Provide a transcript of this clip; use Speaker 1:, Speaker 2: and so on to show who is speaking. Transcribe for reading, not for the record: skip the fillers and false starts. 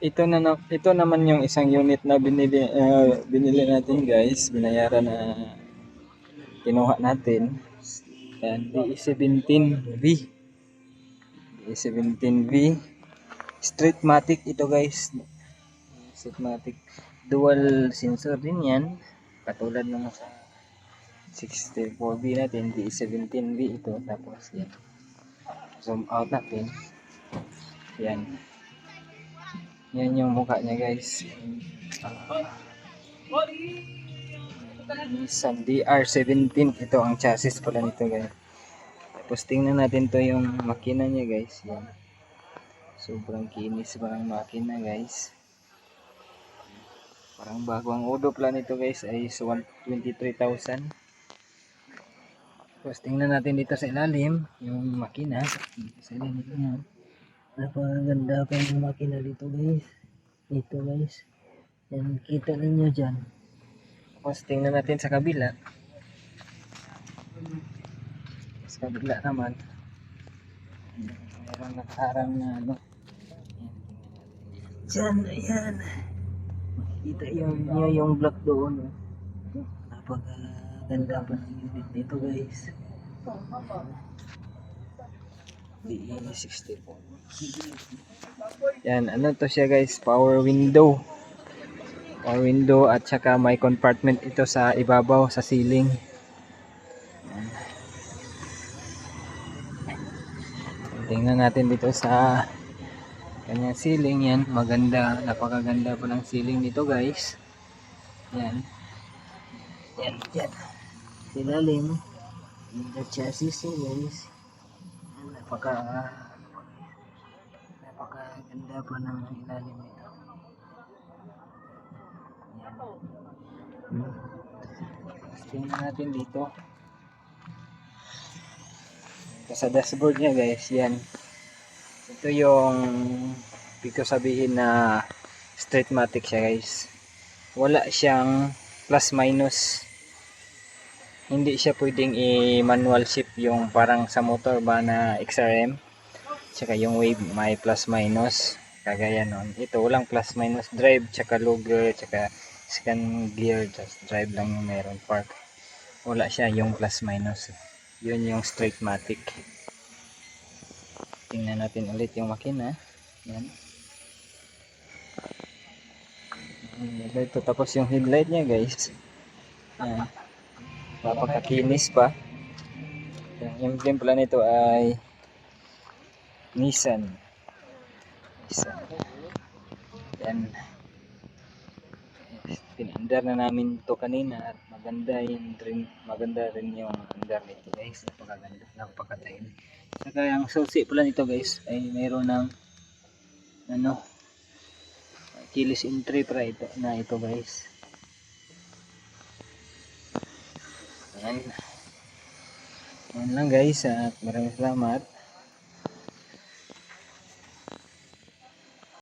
Speaker 1: ito naman yung isang unit na binili natin guys, binayaran na kinuha natin. Yan, DE17V. DE17V. Streetmatic ito guys. Streetmatic. Dual sensor din yan. Katulad ng sa 64V natin, DE17V ito. Tapos yan. Zoom out natin. Yan. Yan yung mukha niya guys. Nissan DR17. Ito ang chassis pala nito guys. Tapos tingnan natin to yung makina niya guys. Yan. Sobrang kinis parang makina guys. Parang bago ang odo pala nito guys ay 23,000. Tapos tingnan natin dito sa ilalim yung makina. Dito sa ilalim niya. Napakaganda pa yung makina dito guys. Ito guys. Yan, kita ninyo dyan. Tapos tingnan natin sa kabila. Sa kabila naman. Meron nakaharang na ano. Dyan, ayan. Makikita yung block doon. Napakaganda pa ng unit dito guys. DE64. Yan, ano to siya guys, power window. Power window at saka may compartment ito sa ibabaw sa ceiling. Yan. Tingnan natin dito sa kanyang ceiling yan, maganda, napakaganda pa ng ceiling nito guys. Yan. Yan, yan. Ilalim. Yung chassis niya guys. Napakaganda pa ng ilalim nito. Yan. Tingnan natin dito. Sa dashboard niya guys, yan. Ito yung ibig sabihin na Streetmatic siya guys. Wala siyang plus minus. Hindi siya pwedeng i-manual shift yung parang sa motor ba na XRM. Tsaka yung wave may plus minus. Kagaya nun. Ito walang plus minus, drive, tsaka low gear, tsaka second gear, just drive lang yung meron, park. Wala siya yung plus minus. Yun yung Streetmatic. Tingnan natin ulit yung makina. Yan. Ito, tapos yung headlight niya guys. Yan. Napakakinis pa. Yung emblem pala nito ay Nissan. Yan. Pinandar na namin to kanina at maganda rin yung andar nito guys. Napakaganda, napakatayin. Saka yung susi pala nito guys ay mayroon ng ano, keyless entry para ito guys. Yan lang guys at maraming salamat.